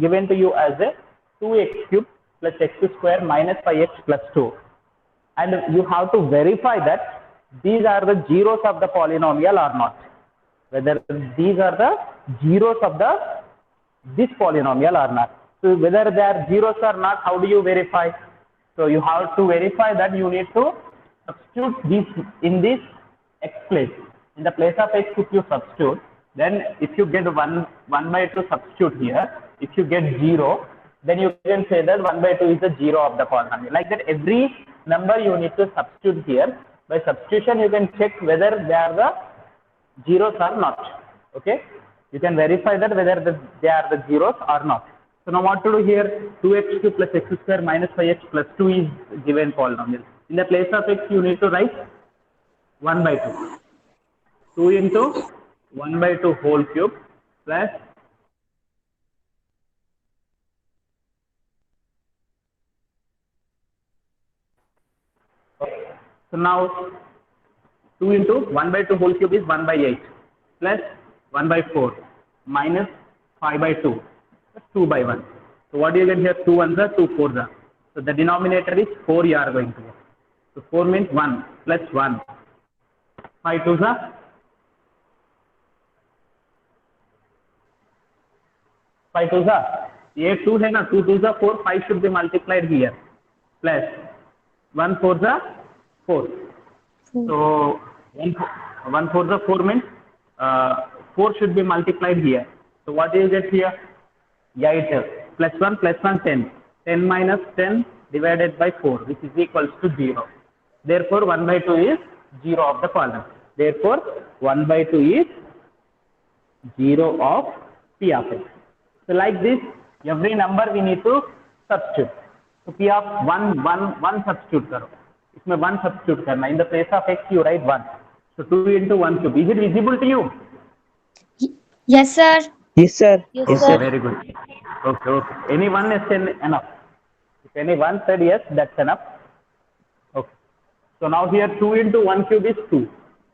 given to you as a 2x cube plus x square minus 5x plus 2. And you have to verify that these are the zeros of the polynomial or not. Whether these are the zeros of this polynomial or not. So whether they are zeros or not, how do you verify? So you have to verify that you need to substitute this in this x place. In the place of x, if you substitute, then if you get 1 by 2 substitute here, if you get 0, then you can say that 1 by 2 is the 0 of the polynomial. Like that, every number you need to substitute here. By substitution, you can check whether they are the zeros or not. Okay, you can verify that whether they are the zeros or not. So now what to do here? 2x cube plus x square minus 5x plus 2 is given polynomial. In the place of x, you need to write 1 by 2. 2 into 1 by 2 whole cube plus so now 2 into 1 by 2 whole cube is 1 by 8 plus 1 by 4 minus 5 by 2 plus 2 by 1. So what do you get here? 2 ones are 2 fours are. So the denominator is 4 you are going to get. So 4 means 1 plus 1. 5 twos are 5 twos are. ये 2 है ना, 2 twos are 4, 5 should be multiplied here. Plus 1 fours are 4. So 1 fours are 4 means 4 should be multiplied here. So what do you get here? 8 plus 1 plus 1 10. 10 minus 10 divided by 4, which is equals to 0. Therefore 1 by 2 is 0 of the column. Therefore 1 by 2 is 0 of P of x. So like this, every number we need to substitute. So P of 1 substitute करो. इसमें 1 substitute करना. In the place of x you write 1. So 2 into 1 cube. Is it visible to you? Yes, sir. Yes, sir. Yes, sir. Very good. Okay. Any one is enough. If any one said yes, that's enough. Okay. So now here 2 into 1 cube is 2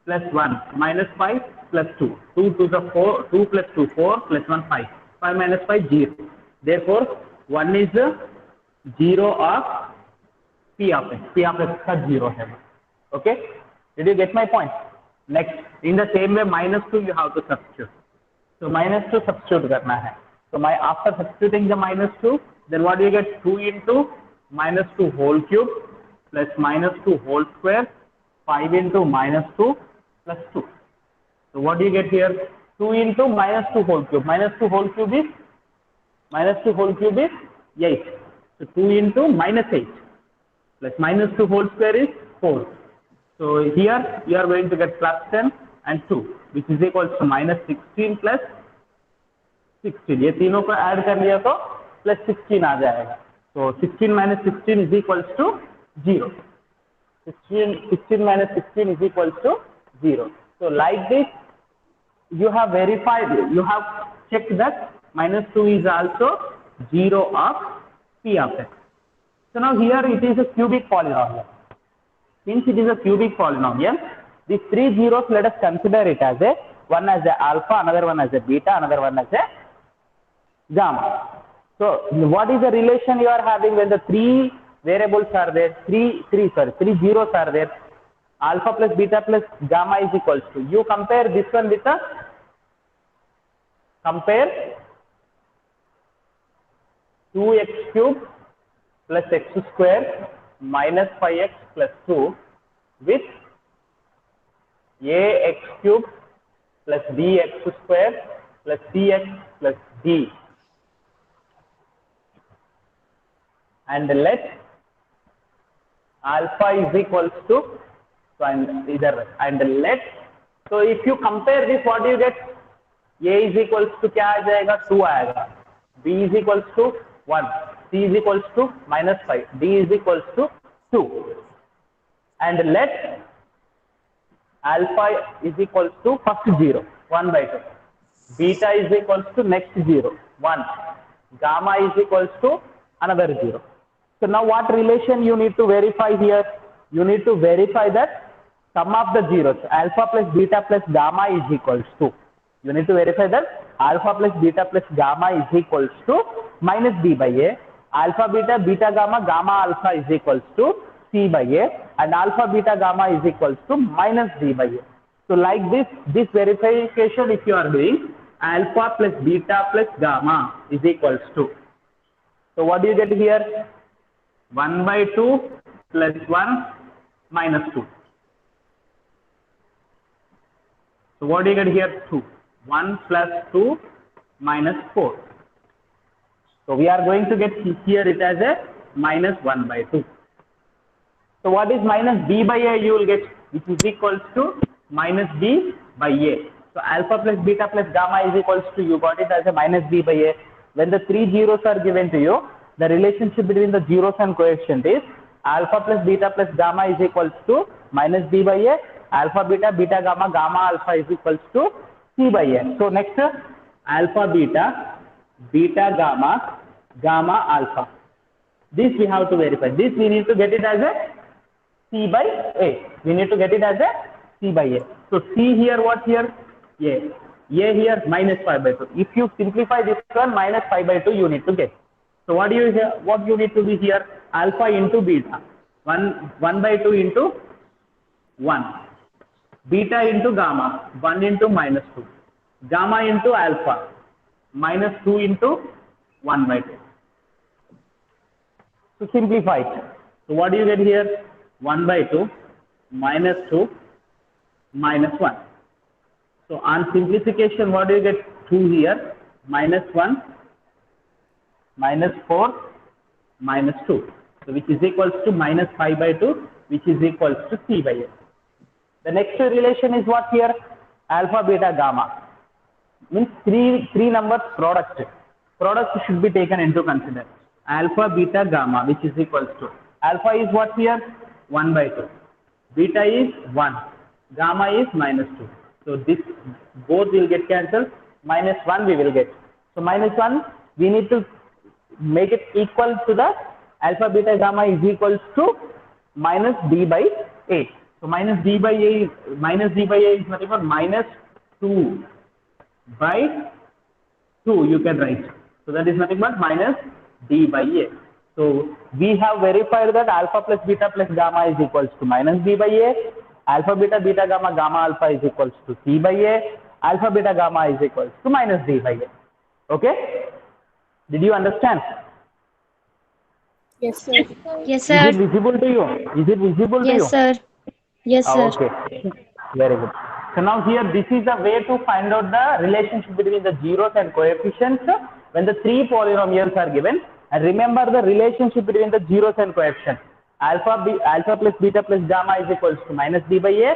plus 1 minus 5 plus 2. 2 to the 4, 2 plus 2, 4 plus 1, 5. 5 minus 5, 0. Therefore, 1 is the 0 of P of x. P of x is 0. Okay. Did you get my point? Next, in the same way, minus 2 you have to substitute. So minus 2 substitute करना है. So after substituting the minus 2, then what do you get? 2 into minus 2 whole cube plus minus 2 whole square, 5 into minus 2 plus 2. So what do you get here? 2 into minus 2 whole cube. Minus 2 whole cube is 8. So 2 into minus 8 plus minus 2 whole square is 4. So here you are going to get plus 10 and 2, which is equal to minus 16 plus 16. ये तीनों को add कर लिया तो plus 16 आ जाएगा. So 16 minus 16 is equals to 0. 16 minus 16 is equals to 0. So like this, you have verified, you have checked that minus 2 is also 0 of P of x. So now here it is a cubic polynomial. Since it is a cubic polynomial, these 3 zeros, let us consider it as one as a alpha, another one as a beta, another one as a gamma. So what is the relation you are having when the 3 variables are there, 3 zeros are there? Alpha plus beta plus gamma is equals to, you compare this one with compare 2x cube plus x square minus 5x plus 2 with ax cube plus bx square plus cx plus d, and let alpha is equals to, so and let, so if you compare this, what do you get? A is equals to क्या आ जाएगा? 2 आएगा. B is equals to 1. C is equals to minus 5. D is equals to 2. And let alpha is equals to first 0, 1 by 2. Beta is equals to next 0, 1. Gamma is equals to another 0. So now what relation you need to verify here? You need to verify that sum of the zeros, alpha plus beta plus gamma is equals to. You need to verify that alpha plus beta plus gamma is equals to minus b by a. Alpha beta beta gamma gamma alpha is equals to c by a, and alpha beta gamma is equals to minus d by a. So like this verification if you are doing, alpha plus beta plus gamma is equals to. So what do you get here? 1 by 2 plus 1 minus 2. So what do you get here? 2. 1 plus 2 minus 4. So we are going to get here it as a minus 1 by 2. So what is minus b by a you will get, which is equals to minus b by a. So alpha plus beta plus gamma is equals to, you got it as a minus b by a. When the three zeros are given to you, the relationship between the zeros and coefficient is alpha plus beta plus gamma is equals to minus b by a. Alpha beta beta gamma gamma alpha is equals to c by a. So next alpha beta beta gamma gamma alpha. This we have to verify. This we need to get it as a c by a. We need to get it as a c by a. So c here, what here? A. A here minus 5 by 2. If you simplify this one, minus 5 by 2 you need to get. So what you need to be here? Alpha into beta. 1 by 2 into 1. Beta into gamma. 1 into minus 2. Gamma into alpha. Minus 2 into 1 by 2. So simplify it. So what do you get here? 1 by 2 minus 2 minus 1. So on simplification, what do you get? 2 here, minus 1, minus 4, minus 2. So which is equals to minus 5 by 2, which is equals to c by a. The next relation is what here? Alpha, beta, gamma. Means three numbers product. Product should be taken into consideration. Alpha, beta, gamma, which is equals to. Alpha is what here? 1 by 2. Beta is 1. Gamma is minus 2. So this both will get cancelled. Minus 1 we will get. So minus 1 we need to make it equal to the alpha beta gamma is equals to minus d by a. So minus d by a is nothing but minus 2 by 2 you can write. So that is nothing but minus d by a. So we have verified that alpha plus beta plus gamma is equals to minus d by a. Alpha beta beta gamma gamma alpha is equals to c by a. Alpha beta gamma is equals to minus d by a. Okay? Did you understand? Yes, sir. Yes, Is it sir. visible to you? Is it visible to you? Yes, sir. Yes, sir. Okay. Very good. So now here this is a way to find out the relationship between the zeros and coefficients when the three polynomials are given. And remember the relationship between the zeros and coefficients. Alpha plus beta plus gamma is equals to minus d by a.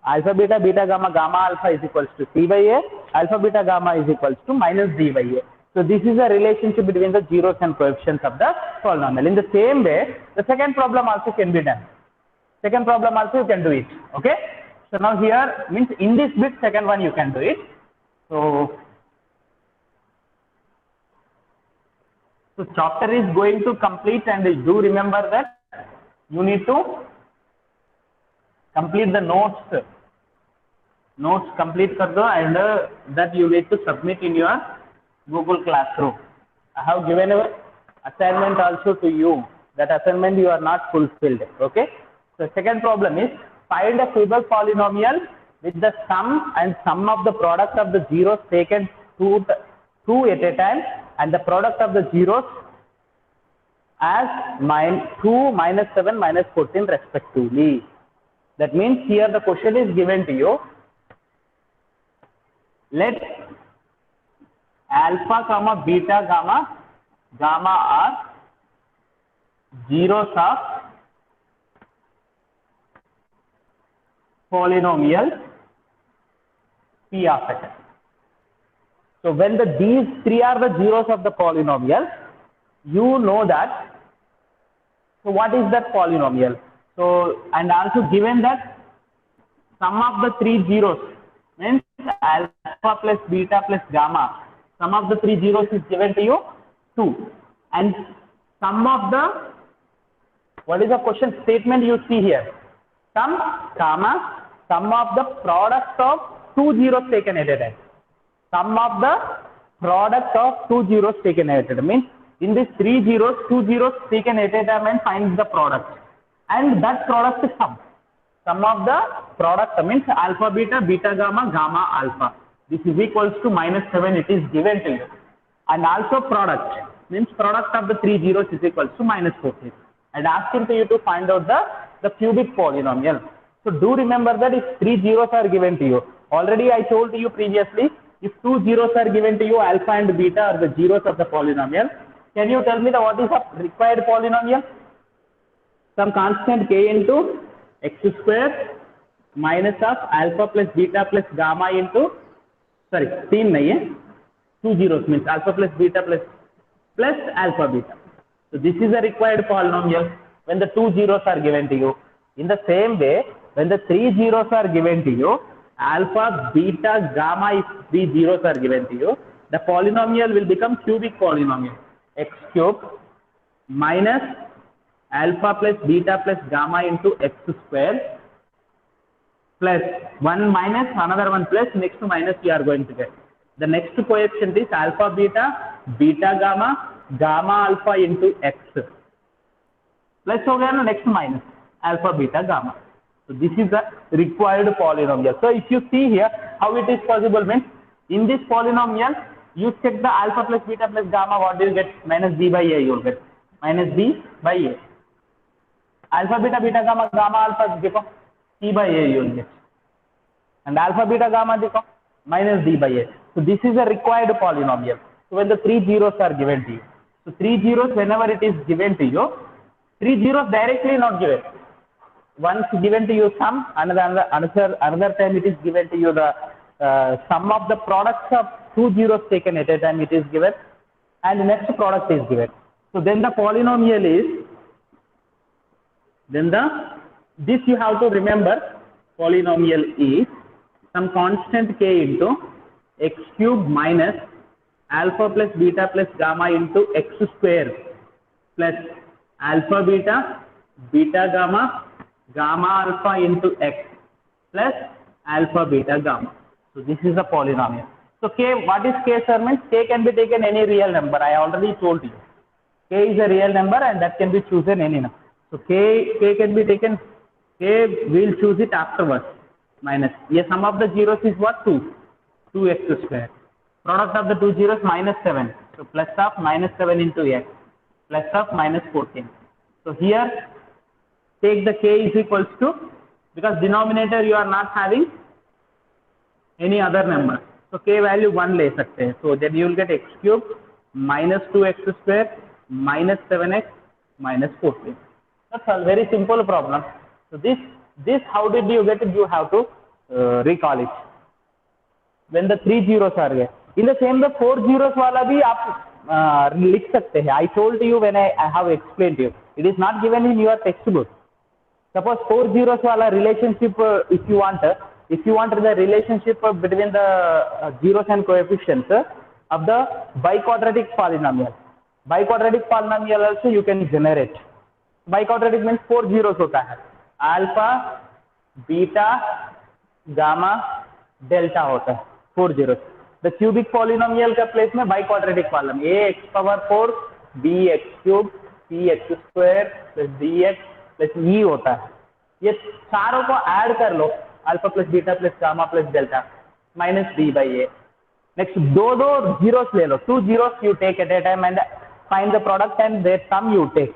Alpha beta beta gamma gamma alpha is equals to c by a. Alpha beta gamma is equals to minus d by a. So this is a relationship between the zeros and coefficients of the polynomial. In the same way, the second problem also can be done. Second problem also you can do it. Okay. So now here means in this bit second one you can do it. So chapter is going to complete, and do remember that you need to complete the notes. Notes complete kar do, and that you need to submit in your Google Classroom. I have given an assignment also to you. That assignment you are not fulfilled. Okay. So second problem is find a Kuiper polynomial with the sum and sum of the product of the zeros taken two at a time, and the product of the zeros as -2, -7, -14 respectively. That means here the question is given to you. Let alpha comma beta gamma are zeros of polynomial p of x. So when these three are the zeros of the polynomial, you know that. So what is that polynomial? So and also given that sum of the three zeros means alpha plus beta plus gamma. Sum of the three zeros is given to you 2, and sum of the, what is the question statement you see here? Sum comma sum of the product of two zeros taken at a time. Sum of the product of two zeros taken at a time. Means in these three zeros, two zeros taken at a time and find the product. And that product is sum. Sum of the product means alpha beta, beta gamma, gamma alpha. This is equals to -7. It is given to you. And also product means product of the three zeros is equals to -14. And asking to you to find out the cubic polynomial. So do remember that if three zeros are given to you, already I told you previously, if two zeros are given to you, alpha and beta are the zeros of the polynomial. Can you tell me what is the required polynomial? Some constant k into x square minus of alpha plus beta plus gamma into, sorry, तीन नहीं है, two zeros means alpha plus beta plus alpha beta. So this is a required polynomial when the two zeros are given to you. In the same way, when the three zeros are given to you, alpha, beta, gamma, if three zeros are given to you, the polynomial will become cubic polynomial. X cube minus alpha plus beta plus gamma into x square plus 1 minus another one plus next to minus we are going to get. The next coefficient is alpha beta, beta gamma, gamma alpha into x. Plus हो गया ना, next minus alpha beta gamma. So this is the required polynomial. So if you see here how it is possible means in this polynomial you check the alpha plus beta plus gamma, what do you get? Minus b by a you will get. Minus b by a. Alpha beta beta gamma gamma alpha देखो c by a you will get. And alpha beta gamma देखो minus d by a. So this is a required polynomial. So when the three zeros are given to you. So three zeros whenever it is given to you, three zeros directly not given. Once given to you sum, another time it is given to you the sum of the products of two zeros taken at a time it is given, and the next product is given. So then the polynomial is, this you have to remember, polynomial is some constant k into x cube minus alpha plus beta plus gamma into x square plus alpha beta, beta gamma, gamma alpha into x plus alpha beta gamma. So this is a polynomial. So k, what is k sir means? K can be taken any real number. I already told you. K is a real number and that can be chosen any number. So k can be taken, k will choose it afterwards. Minus. Yes, sum of the zeros is what? 2x square. Product of the two zeros -7. So plus of -7 into x plus of -14. So here take the k is equals to, because denominator you are not having any other number. So k value 1 ले सकते हैं. So then you will get x cube minus 2x square minus 7x minus 14. That's a very simple problem. So this how did you get it? You have to recall it. When the three zeros are there. In the same way, four zeros वाला भी आप लिख सकते हैं. I told you when I have explained to you. It is not given in your textbook. Suppose four zeros वाला relationship, if you want the relationship between the zeros and coefficients of the biquadratic polynomial. Biquadratic polynomial also you can generate. Biquadratic means four zeros होता है. Alpha, beta, gamma, delta होता है. Four zeros. The cubic polynomial का place में biquadratic polynomial. Ax power 4, bx cube, cx square plus dx plus e होता है. ये चारों को ऐड कर लो. Alpha plus beta plus gamma plus delta minus b by a. Next दो zeros ले लो. Two zeros you take at a time and find the product and their sum you take.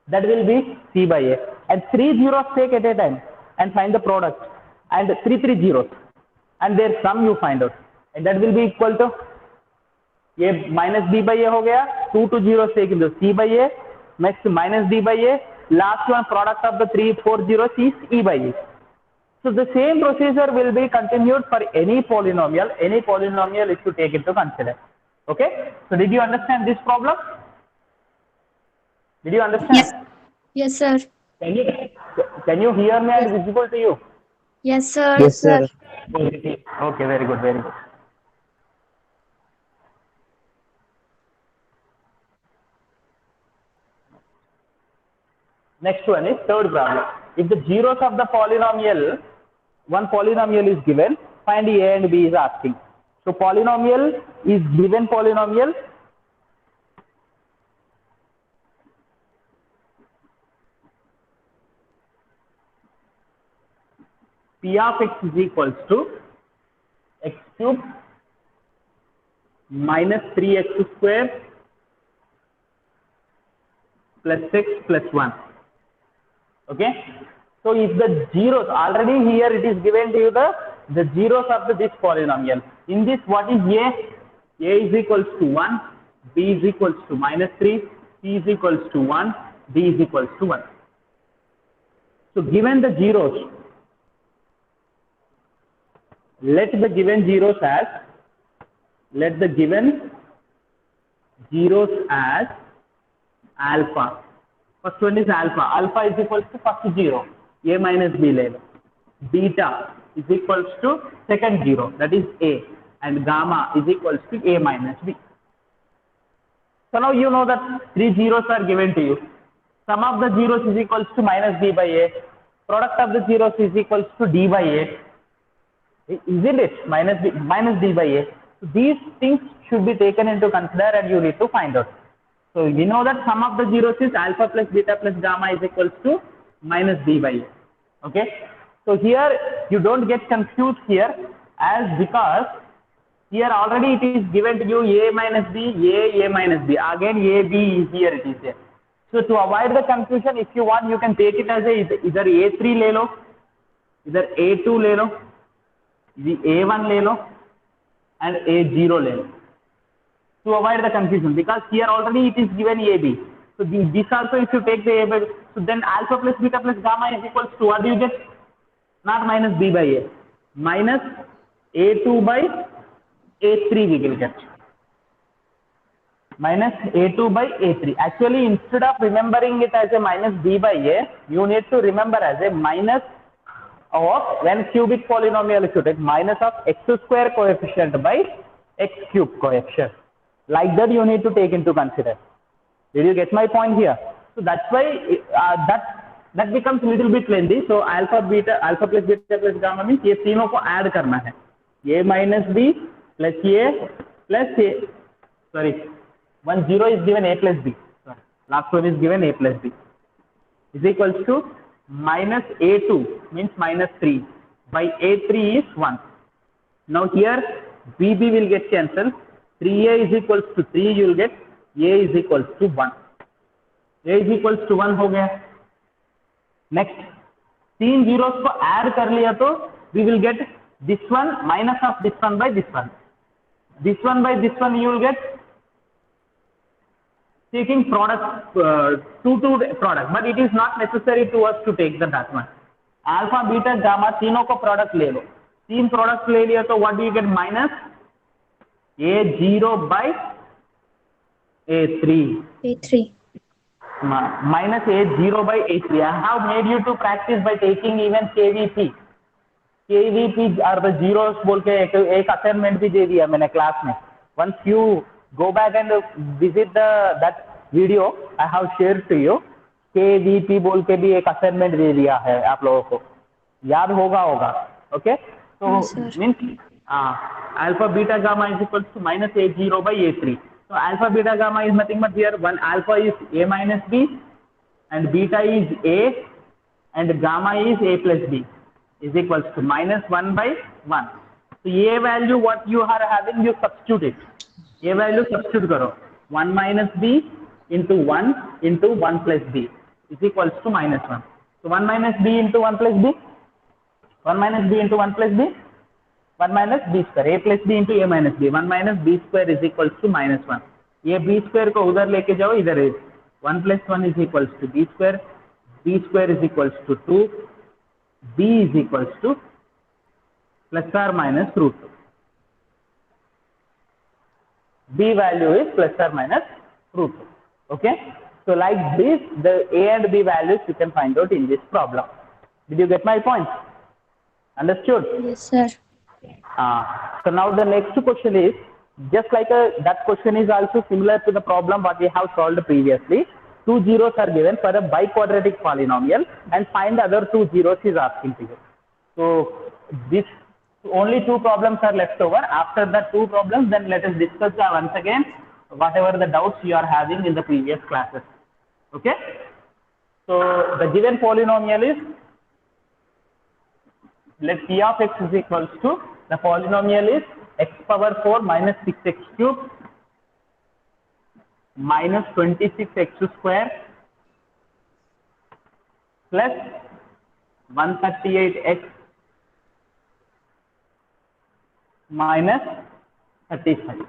That will be c by a. And three zeros take at a time and find the product. And three zeros. And their sum you find out. And that will be equal to, ये minus d by a हो गया. Two zeros take into c by a. Next minus d by a. Last one product of the 3, 4 zeros is e by a. So the same procedure will be continued for any polynomial. Any polynomial is to take into consider. Okay. So did you understand this problem? Did you understand? Yes. Yes, sir. Can you hear me and visible to you? Yes, sir. Yes, sir. Okay, very good, very good. Next one is third problem. If the zeros of the polynomial, one polynomial is given, find a and b is asking. So polynomial is given polynomial. P of x is equals to x cube minus 3x square plus 6 plus 1. Okay. So if the zeros, already here it is given to you the zeros of this polynomial. In this, what is a? A is equals to 1, b is equals to minus 3, c is equals to 1, d is equals to 1. So given the zeros, let the given zeros as alpha. First one is alpha. Alpha is equals to first zero, a minus b level. Beta is equals to second zero, that is a, and gamma is equals to a minus b. So now you know that three zeros are given to you. Sum of the zeros is equals to minus b by a. Product of the zeros is equals to d by a. Isn't it? Minus d by a. So these things should be taken into consider and you need to find out. So we know that sum of the zeros is alpha plus beta plus gamma is equals to minus d by a. Okay. So here you don't get confused here, as because here already it is given to you a minus b, a minus b. Again a, b is here, it is there. So to avoid the confusion, if you want, you can take it as either a3 ले लो, either a2 ले लो, a1 ले लो, and a0 ले लो. To avoid the confusion, because here already it is given ab. So this also, if you take the a, so then alpha plus beta plus gamma is equals to what do you get? Not minus b by a, minus a2 by a3 we will get. Minus a2 by a3. Actually, instead of remembering it as a minus b by a, you need to remember as a minus of, when cubic polynomial is to take, minus of x square coefficient by x cube coefficient. Like that you need to take into consider. Did you get my point here? So that's why that becomes a little bit lengthy. So alpha plus beta plus gamma means ये तीनों को add करना है. A minus b plus a plus a. Sorry, 1 0 is given a plus b. Sorry, last one is given a plus b is equals to minus a2 means minus 3 by a3 is 1. Now here bb will get cancelled. 3a is equals to 3 you will get, a is equals to 1. a is equals to 1 हो गया. Next, तीन zeros को add कर लिया तो we will get this one minus of this one by this one. This one by this one you will get, taking product, two product, but it is not necessary to us to take that one. Alpha, beta, gamma तीनों को product ले लो. तीन product ले लिया तो what do you get? Minus a0 by a3. Minus a0 by a3. I have made you to practice by taking even KVP. KVP are the zeros बोल के एक assignment भी दे दिया मैंने क्लास में. Once you go back and visit that video I have shared to you, KVP बोल के भी एक assignment दे दिया है आप लोगों को, याद होगा. Okay, so means alpha beta gamma is equals to minus a0 by a3. So alpha beta gamma is nothing but here one alpha is a minus b and beta is a and gamma is a plus b is equals to minus 1 by 1. So a value what you are having, you substitute it. A value substitute karo. 1 minus b into 1 into 1 plus b is equals to minus 1. So 1 minus b into 1 plus b, 1 minus b into 1 plus b, 1 minus b square, a plus b into a minus b, 1 minus b square is equals to minus 1. ये b square को उधर लेके जाओ, इधर is 1 plus 1 is equals to b square is equals to 2, b is equals to plus or minus root 2. B value is plus or minus root 2. Okay. So like this, the a and b values you can find out in this problem. Did you get my point? Understood? Yes, sir. So now the next question is, just like that question is also similar to the problem what we have solved previously. Two zeros are given for a biquadratic polynomial and find the other two zeros is asking to you. So this only two problems are left over. After the two problems, then let us discuss once again whatever the doubts you are having in the previous classes. Okay. So the given polynomial is, let p of x is equals to, the polynomial is x power 4 minus 6x cube minus 26x square plus 138x minus 35.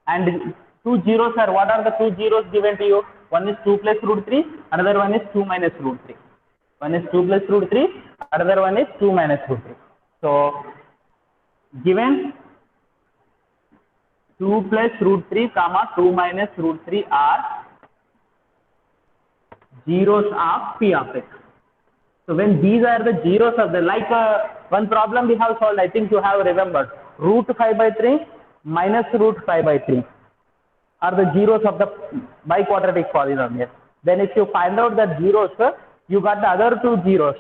And two zeros are, what are the two zeros given to you? One is 2 plus root 3, another one is 2 minus root 3. One is 2 plus root 3, another one is 2 minus root 3. So, given 2 plus root 3 comma 2 minus root 3 are zeros of p of x. So when these are the zeros of the, like one problem we have solved, I think you have remembered, root 5 by 3 minus root 5 by 3 are the zeros of the biquadratic polynomial. Then if you find out the zeros, you got the other two zeros.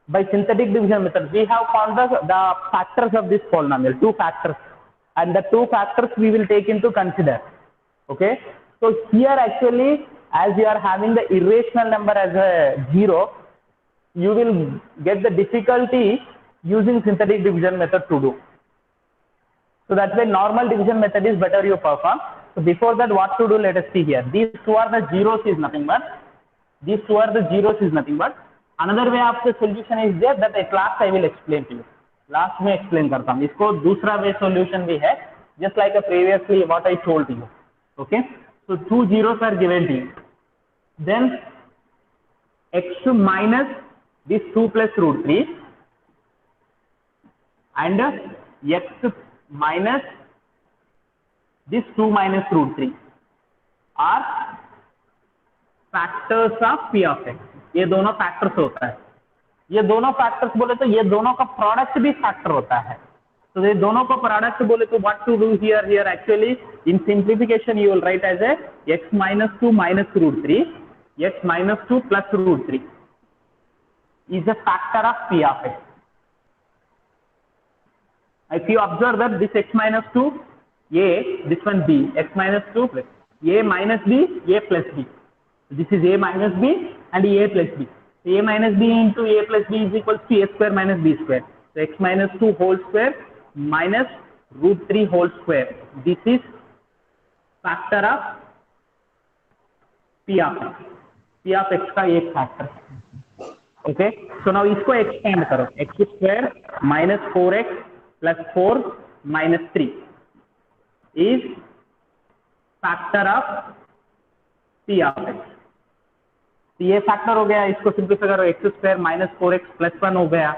By synthetic division method, we have found the factors of this polynomial, two factors. And the two factors we will take into consider. Okay. So here actually, as you are having the irrational number as a zero, you will get the difficulty using synthetic division method to do. So that's why normal division method is better you perform. So before that, what to do, let us see here. These two are the zeros is nothing but. These two are the zeros is nothing but. Another way of the solution is there that at last I will explain to you. Last में explain करता हूँ. इसको दूसरा way solution भी है. Just like a previously what I told you. Okay. So two zeros are given to you. Then x minus this 2 plus root 3 and x minus this 2 minus root 3 are factors of p of x. ये दोनों factors होता है. ये दोनों factors बोले तो ये दोनों का product भी factor होता है. तो ये दोनों को product बोले तो what to do here? Here actually in simplification you will write as a x minus 2 minus root 3, x minus 2 plus root 3 is a factor of p of x. If you observe that this x minus 2, a, this one b, x minus 2 plus a minus b, a plus b. This is a minus b and a plus b. So a minus b into a plus b is equals to a square minus b square. So x minus 2 whole square minus root 3 whole square. This is factor of p of x. p of x का एक factor. Okay. So now इसको expand करो. x square minus 4x plus 4 minus 3 is factor of p of x. तो ये factor हो गया. इसको simplify करो. x square minus 4x plus 1 हो गया.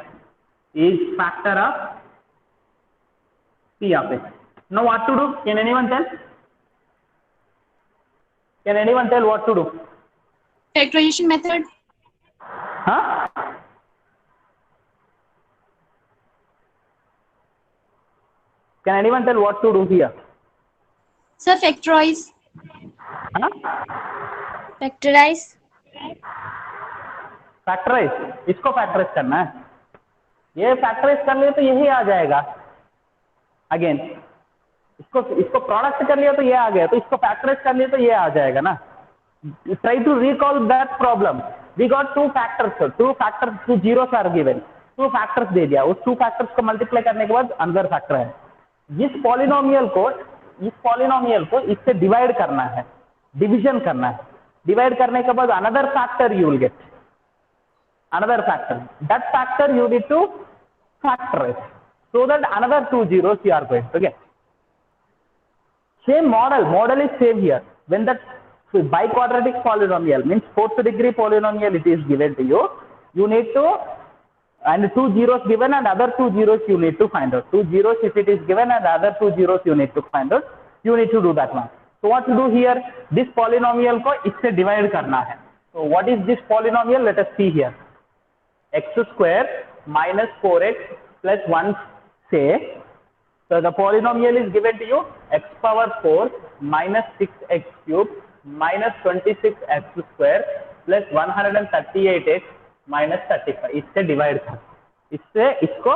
Is factor of p of x. Now what to do? Can anyone tell? Can anyone tell what to do? Factorization method. Huh? Can anyone tell what to do here? Sir, factorize. Huh? Factorize. Factorize. इसको factorize करना है. ये factorise कर लिया तो यही आ जाएगा. Again इसको प्रोडक्ट कर लिया तो ये आ गया. तो इसको फैक्टराइज कर लिया तो ये आ जाएगा ना. Try to recall that problem. We got two factors. Two zeros are given. Two factors दे दिया. उस टू फैक्टर्स को मल्टीप्लाई करने के बाद अनदर फैक्टर है. इस पॉलिनोमियल को इससे डिवाइड करना है. डिवीजन करना है. डिवाइड करने के बाद another factor you will gate. Another factor. That factor you need to factorize so that another two zeros you are going to get. Same model is same here. When that biquadratic polynomial means fourth degree polynomial it is given to you, you need to, and two zeros given and other two zeros you need to find out. Two zeros if it is given and other two zeros you need to find out. You need to do that one. So what to do here? This polynomial को इससे divide करना है. So what is this polynomial? Let us see here. X square minus 4x plus 1 say. So the polynomial is given to you x power 4 minus 6x cube minus 26x square plus 138x minus 35. इससे divide कर. इससे इसको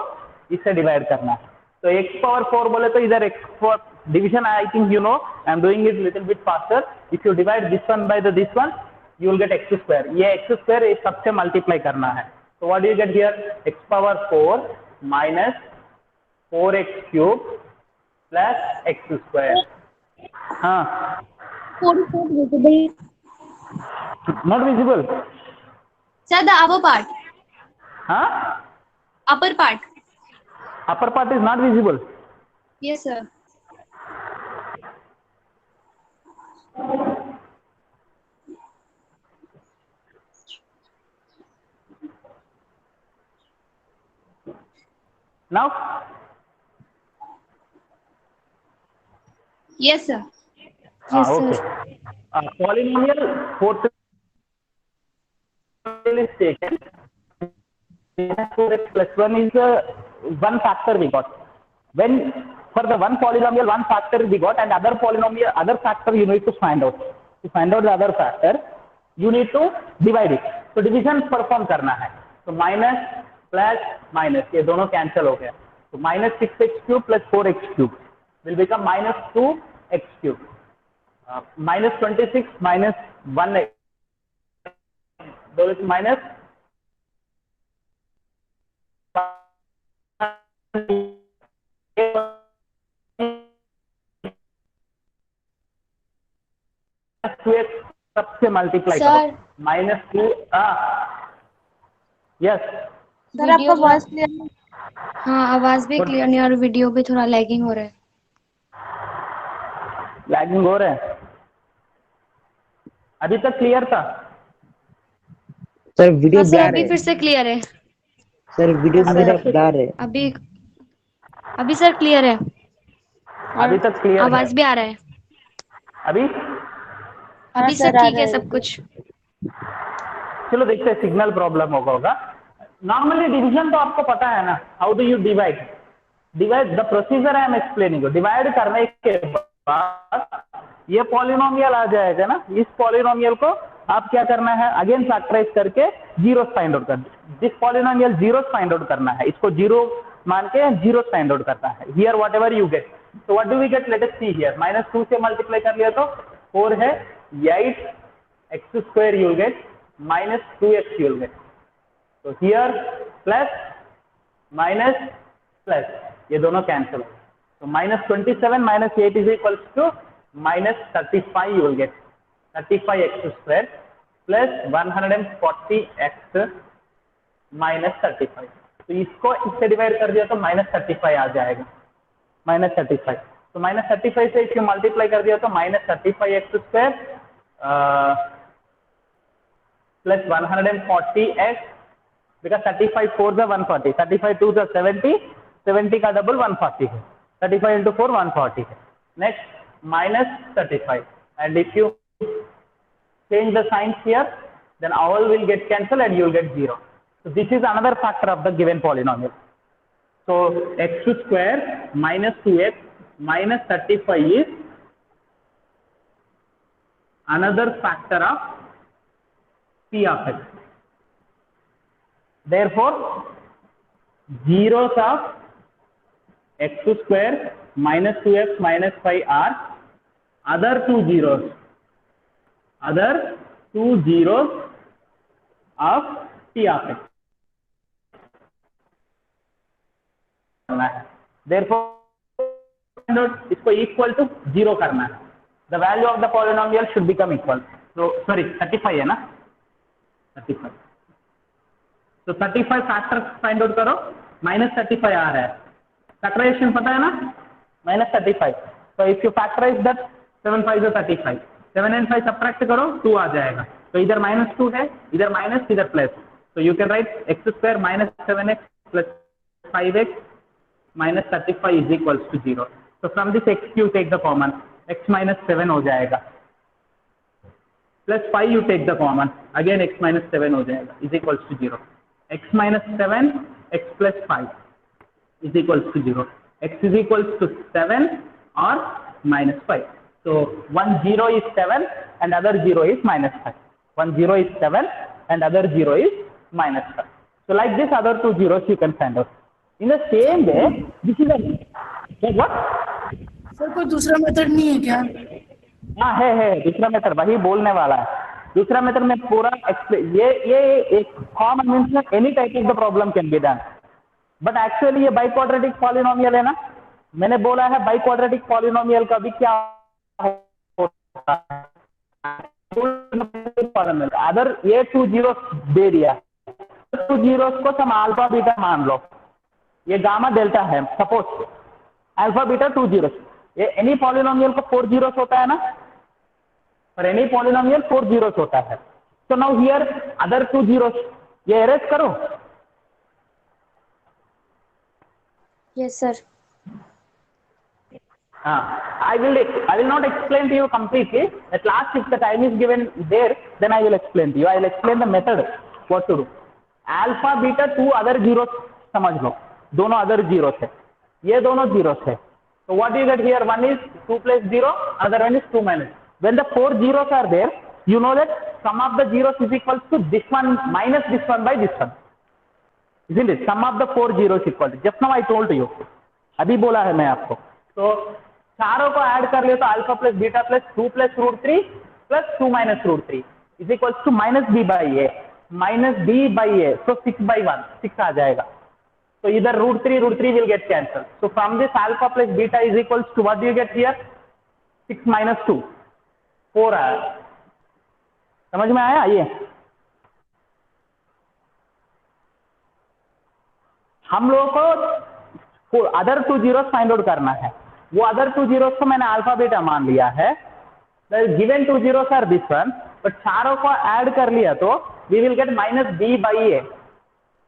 इससे divide करना है. तो x power 4 बोले तो इधर x for division I think you know I am doing it little bit faster. If you divide this one by this one, you will get x square. ये x square इस सबसे multiply करना है. So what do you get here? X power 4 minus 4x cube plus x square. हाँ. 4 is not visible. Not visible. Sir, the upper part. हाँ. Upper part. Upper part is not visible. Yes, sir. Now. Yes, sir. Yes, Okay. sir. Polynomial fourth is taken. 4x plus 1 is one factor we got. When for the one polynomial, one factor we got, and other polynomial, other factor you need to find out. To find out the other factor, you need to divide it. So division perform करना है. So minus plus minus ये दोनों cancel हो गया. So minus 6x cube plus 4x cube will become minus 2x cube. Minus 26 minus 1x. So it's minus 2x सबसे multiply करो. Minus 2 yes. Sir आपका voice clear नहीं. हाँ, आवाज भी क्लियर नहीं और वीडियो भी थोड़ा लैगिंग हो रहा है. लैगिंग हो रहा है. अभी तक क्लियर था. सर वीडियो सर ब्लर अभी है. फिर से क्लियर है. सर वीडियो मेरा ब्लर है. अभी सर क्लियर है. अभी तक क्लियर आवाज भी आ रहा है. अभी सर, सर आ ठीक रहा है है. सब कुछ. चलो देखते हैं सिग्नल प्रॉब्लम होगा. नॉर्मली डिवीजन तो आपको पता है ना. How do you divide the procedure I am explaining. Divide करने के बाद ये पॉलिनोमियल आ जाएगा ना. इस पॉलिनोमियल को आप क्या करना है, अगेन फैक्टराइज करके जीरोस फाइंड आउट करना. जिस पॉलिनोमियल जीरोस फाइंड आउट करना है, इसको जीरो मान के जीरोस फाइंड आउट करना है. Here whatever you get. तो what do we get, let us see here. Minus 2 से मल्टीप्लाई कर लिया तो 4 है. 8x square you will get minus 2x you will get. So here plus minus plus ये दोनों cancel. So minus 27 minus 8 is equals to minus 35 you will get. 35x square plus 140x minus 35. तो इसको इससे divide कर दिया तो minus 35 आ जाएगा. minus 35. तो minus 35 से इसको मल्टीप्लाई कर दिया तो minus 35x square plus 140x, because 35 4 is 140, 35 2 is 70, 70 का डबल 140 है. 35 into 4 140 है. Next minus 35, and if you change the signs here, then all will get cancelled and you will get 0. So this is another factor of the given polynomial. So x square minus 2x minus 35 is another factor of p of x. Therefore, zeros of x square minus 2x minus 5 are other two zeros of p of x. Therefore, इसको equal to 0 करना है. The value of the polynomial should become equal. So sorry, 35 है ना. 35. तो 35 factor find out करो. Minus 35 आ रहा है. फैक्टराइजेशन पता है ना. माइनस 35. तो if you factorize that 7 5 is 35. 7 and 5 subtract करो 2 आ जाएगा. तो इधर माइनस 2 है, इधर माइनस, इधर प्लस. तो you can write X square minus 7x plus 5x minus 35 is equals to 0. तो from this x you take the common. x minus 7 हो जाएगा. Plus 5 you take the common. Again x minus 7 हो जाएगा. Is equals to 0. x minus 7 x plus 5 is equals to 0. X is equals to 7 or minus 5. So 1 0 is 7 and other 0 is minus 5. 1 0 is 7 and other 0 is minus 5. So like this other two zeros you can find out. In the same way, this is a what? Sir कोई दूसरा method नहीं है क्या? हाँ है दूसरा method, वही बोलने वाला है. दूसरा मेथड में पूरा ये एक कॉमन मीन्स में any type of the problem can be done. But actually ये बाई क्वाड्रेटिक पॉलिनोमियल है ना. मैंने बोला है बाई क्वाड्रेटिक पॉलिनोमियल का भी क्या होता है. अदर ये टू जीरो दे दिया, टू जीरो को हम अल्फा बीटा मान लो. ये गामा डेल्टा है. Suppose alpha beta two zero. ये एनी पॉलिनोमियल को 4 जीरोस होता है ना. फॉर एनी पॉलिनोमियल 4 जीरोस होता है. So now here other two zeros, ये एरेज करो. Yes, sir. I will not explain to you completely. At last, if the time is given there, then I will explain to you. I will explain the method what to do. Alpha, beta, two other zeros समझ लो. दोनों other zeros है. ये दोनों zeros है. So what do you get here? One is 2 plus 0, other one is 2 minus. When the 4 zeros are there, you know that sum of the zeros is equal to this one minus this one by this one. Isn't it? Sum of the 4 zeros equal to. Just now I told you. अभी बोला है मैं आपको. तो चारों को add कर लिया तो alpha plus beta plus 2 plus root 3 plus 2 minus root 3 is equal to minus B by A. Minus B by A, so 6 by 1, 6 आ जाएगा. So either root 3 will get cancelled. So from this alpha plus beta is equals to what do you get here? 6 minus 2, 4 आया. समझ में आया? ये हम लोगों को other two zeros find out करना है. वो अदर टू जीरोस को मैंने अल्फा बीटा मान लिया है. Given two zeros are this one, but चारों को ऐड कर लिया तो we will get minus B by A.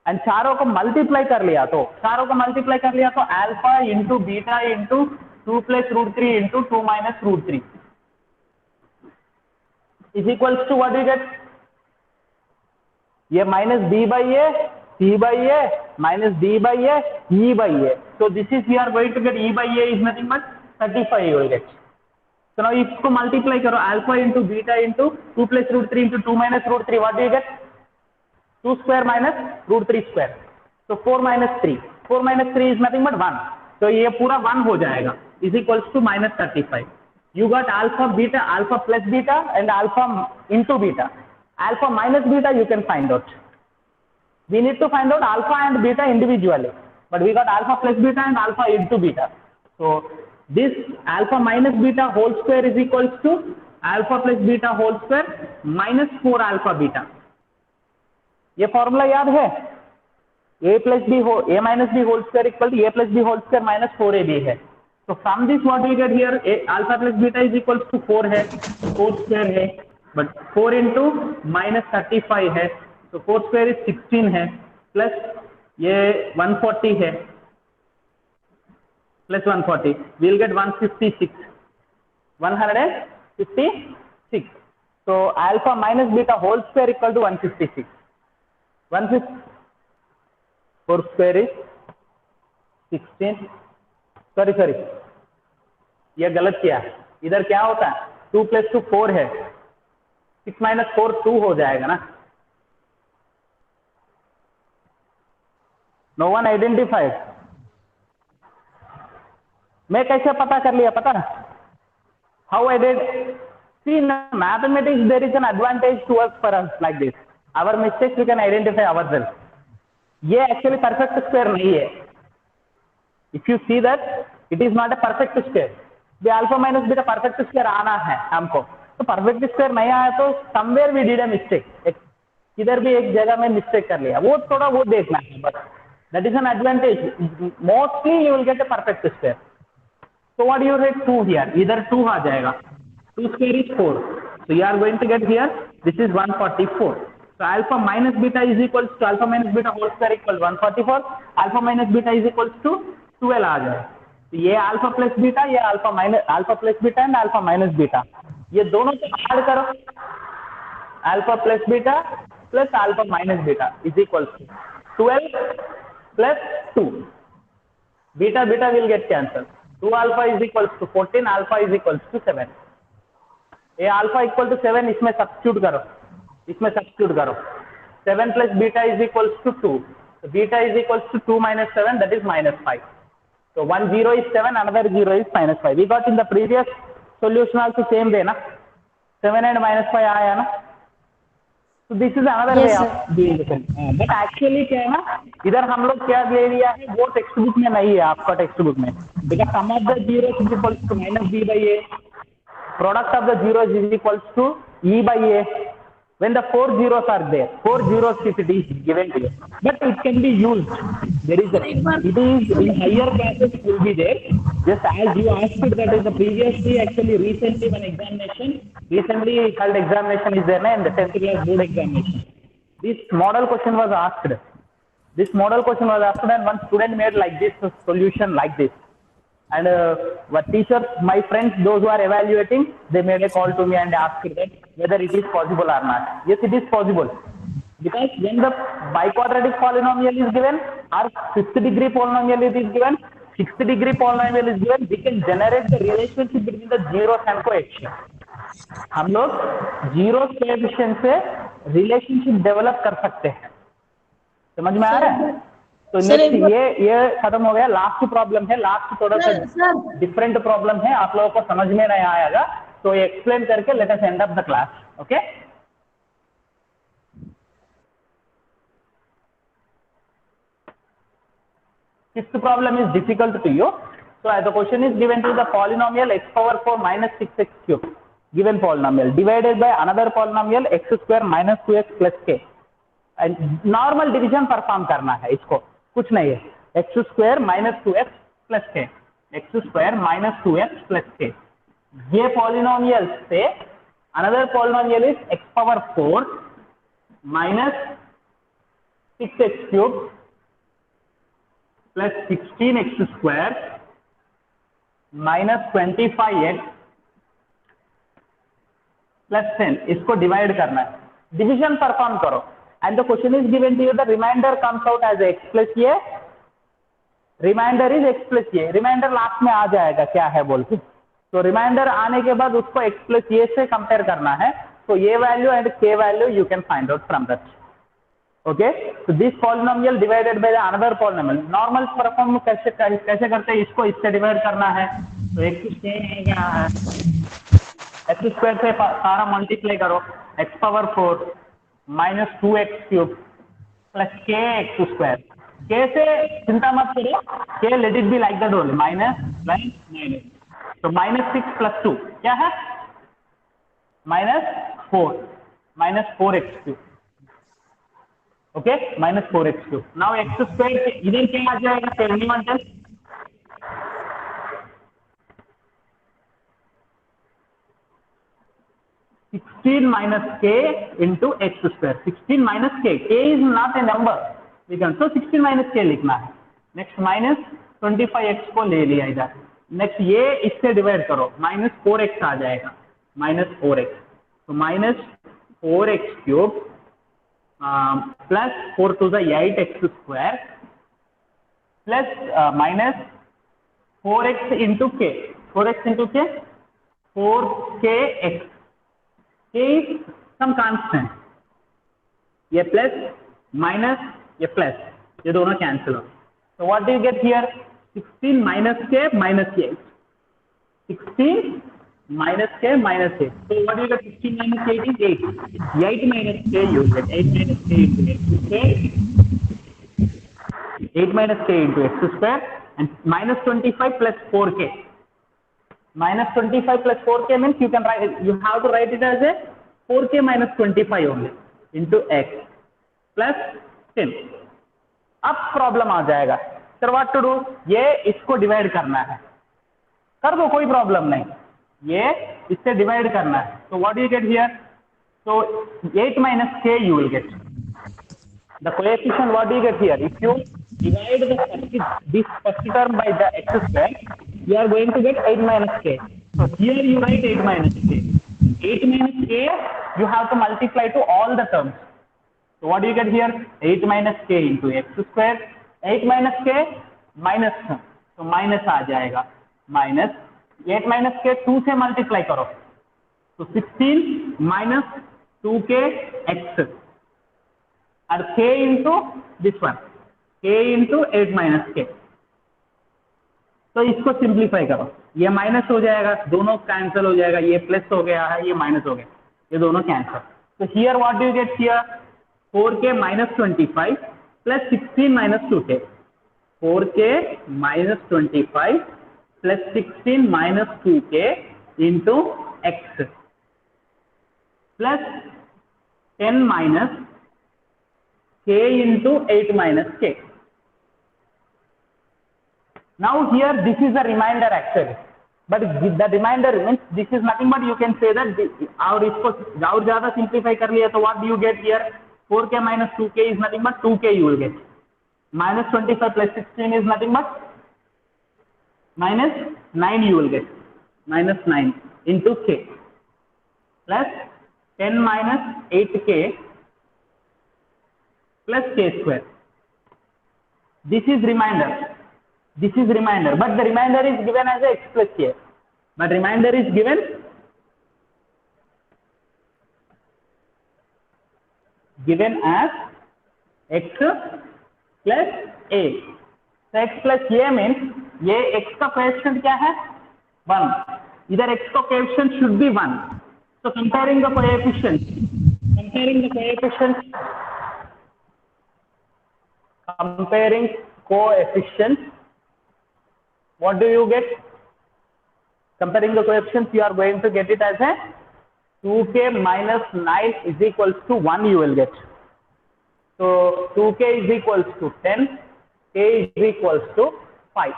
And चारों को मल्टीप्लाई कर लिया तो alpha into beta into 2 plus root 3 into 2 minus root 3 is equals to what you get. ये minus B by A, C by A, minus D by A, E by A. So this is we are going to get E by A is nothing but 35 you will get. So now इसको multiply करो alpha into beta into 2 plus root 3 into 2 minus root 3 what do you get? 2 square minus root 3 square. So 4 minus 3. 4 minus 3 is nothing but 1. So ये पूरा 1 हो जाएगा. Is equals to minus 35. You got alpha beta, alpha plus beta and alpha into beta. Alpha minus beta you can find out. We need to find out alpha and beta individually. But we got alpha plus beta and alpha into beta. So this alpha minus beta whole square is equals to alpha plus beta whole square minus 4 alpha beta. ये formula याद है? a plus B हो a minus B whole square equal to a plus B whole square minus 4ab है. तो from this what we get here alpha plus beta is equal to 4 है, 4 square है, but 4 into minus 35 है. तो 4 square is 16 है, plus ये 140 है, plus 140 we will get 156. So alpha minus beta whole square equal to 156. 4 square is 16. Sorry ये गलत किया. इधर क्या होता है? 2 प्लस 2 4 है, 6 माइनस 4 2 हो जाएगा ना. No one identified. मैं कैसे पता कर लिया? पता how I did? See in mathematics there is an advantage to us for us like this. Our mistakes we can identify ourselves. ये एक्चुअली परफेक्ट स्क्वायर नहीं है. If you see that it is not a perfect square. The alpha minus beta perfect square आना है हमको. तो perfect square नहीं आया तो somewhere we did a mistake. किधर भी एक जगह में मिस्टेक कर लिया, वो थोड़ा वो देखना है. But that is an advantage. Mostly you will gate A perfect square. So what you write 2 here? इधर 2 आ जाएगा. 2 square is 4. So you are going to get here. This is 144. So alpha minus beta is equals to alpha minus beta whole square equals 144. Alpha minus beta is equals to 12 आ जाए. तो ये alpha plus beta, ये alpha plus beta and alpha minus beta. ये दोनों को add करो. Alpha plus beta plus alpha minus beta is equals to 12 plus 2. Beta will get cancelled. 2 alpha is equals to 14. Alpha is equals to 7. ये alpha equal to 7 इसमें substitute करो. 7 plus beta is equals to 2. So beta is equals to 2 minus 7, that is minus 5. So one 0 is 7, another 0 is minus 5. We got in the previous solution also same way, na? 7 and minus 5 आया ना? So this is another way of doing it. But actually क्या है ना, इधर हम लोग क्या दे दिया है, वो टेक्स्ट बुक में नहीं है आपका टेक्स्ट बुक में. Because sum of the zeros is equals to minus b by a. Product of the zeros is equals to e by a. When the 4 zeros are there, 4 zeros if it is given to you, but it can be used. There is it is in higher classes will be there. Just as you asked it, that is the previously actually recently one examination, recently held examination is there na, in the 10th class board examination. This model question was asked. This model question was asked and one student made like this solution like this. And what teachers, my friends, those who are evaluating, they made a call to me and asked that whether it is possible or not. Yes, it is possible. Because when the biquadratic polynomial is given or 5th degree polynomial is given, 6th degree polynomial is given, we can generate the relationship between the zeros and coefficient. हम लोग zeros coefficient से relationship develop कर सकते हैं. समझ में आ रहा है? तो नेक्स्ट ये खत्म हो गया. लास्ट प्रॉब्लम है, लास्ट थोड़ा सा डिफरेंट प्रॉब्लम है, आप लोगों को समझ में नहीं आएगा तो ये एक्सप्लेन करके let us and up the class. Okay, fifth problem is difficult to you. So the question is given to the polynomial x power 4 minus 6x cube, given polynomial divided by another polynomial x square minus 2x plus k. And normal division perform करना है, इसको कुछ नहीं है. X square minus 2x plus k, x square minus 2x plus k. ये polynomial से another polynomial is x power 4 minus 6x cube plus 16x square minus 25x plus 10. इसको divide करना है, डिवीजन परफॉर्म करो. And the question is given to you, the remainder comes out as x plus a. Remainder is x plus a. Remainder last में आ जाएगा क्या है बोल के. तो रिमाइंडर आने के बाद उसको x plus a से कंपेयर करना है. तो ये value and k value you can find out from that. Okay, तो this polynomial divided by the another polynomial. Normal perform कैसे करते हैं, इसको इससे डिवाइड करना है. तो x स्क्वायर से सारा मल्टीप्लाई करो, x power 4 minus 2x cube plus k x square. के से चिंता मत करो, के let it be like that only, minus plus minus. तो माइनस 6 प्लस 2 क्या है, minus 4, minus 4x cube. Okay, minus 4x cube. Now x square इधर क्या आ जाएगा, 71 16 minus k into x square. 16 minus k. K is not a number. We can so 16 minus k लिखना है. Next minus 25x को ले लिया इधर. Next ये इससे डिवाइड करो, minus 4x आ जाएगा, minus 4x. तो minus 4x cube plus 4 to the 8x square plus minus 4x into k. 4x into k, 4kx. K is some constant. ये प्लस माइनस ये प्लस, ये दोनों कैंसिल हो. So what do you get here? 16 minus k minus 8. 16 minus k minus 8. So what do you get? 16 minus 8 is 8. 8 minus k you get 8 minus k into x square. 8 minus k into x square and minus 25 plus 4k. Minus 25 plus 4k means you can write, you have to write it as a 4k minus 25 only into x plus 10. अब problem आ जाएगा. Sir what to do, ये इसको divide करना है, कर दो कोई problem नहीं. ये इससे डिवाइड करना है. तो what you get here, so 8 minus k you will get. The coefficient what do you get here? If you divide this first term by the x square, you are going to get 8 minus k. So here you write 8 minus k. 8 minus k you have to multiply to all the terms. So what do you get here? 8 minus k into x square. 8 minus k minus 1. So minus आ जाएगा. Minus 8 minus k 2 से multiply करो. So 16 minus 2k x. and k into this one, k into 8 minus k. तो इसको simplify करो, ये minus हो जाएगा, दोनों कैंसिल हो जाएगा, ये प्लस हो गया है, ये माइनस हो गया, ये दोनों कैंसिल. तो here what do you get here? 4k minus 25 plus 16 minus 2k. 4k minus 25 plus 16 minus 2k into x plus 10 minus k into 8 minus k. Now here this is a remainder actually, but the remainder means this is nothing but you can say that और इसको और ज़्यादा simplify कर लिया तो what do you get here? 4k minus 2k is nothing but 2k you will get. Minus 25 plus 16 is nothing but minus 9 you will get. Minus 9 into k plus 10 minus 8k plus k square. This is remainder. This is remainder, but the remainder is given as a x plus k. But remainder is given as x plus a. So x plus a means ये x का coefficient क्या है? 1. इधर x का coefficient should be 1. So comparing the coefficients, what do you get? Comparing the coefficients, you are going to get it as a 2k minus 9 is equals to 1 you will get. So 2k is equals to 10, k is equals to 5.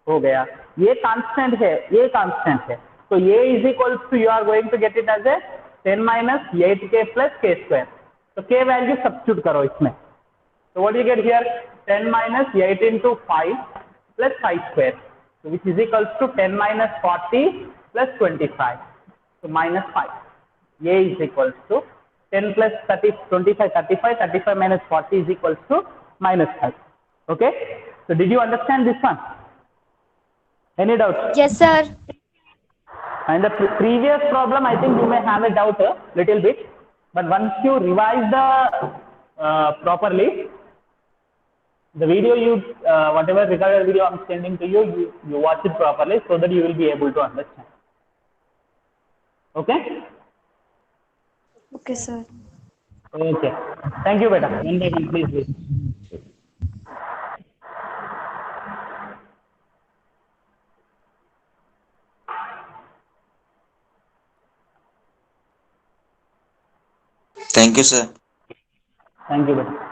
हो गया. ये constant है, ये constant है. So ये is equals to you are going to get it as a 10 minus 8k plus k square. So k value substitute करो इसमें. So what do you get here? 10 minus 8 into 5 plus 5 square, so which is equals to 10 minus 40 plus 25. So minus 5. A is equals to 10 plus 30, 25, 35, 35 minus 40 is equals to minus 5. Okay. So did you understand this one? Any doubts? Yes, sir. And the previous problem, I think you may have a doubt a little bit, but once you revise the properly, the video whatever recorded video I'm sending to you, you watch it properly so that you will be able to understand. Okay? Okay, sir. Okay. Thank you, beta. One by one, please. Thank you, sir. Thank you, beta.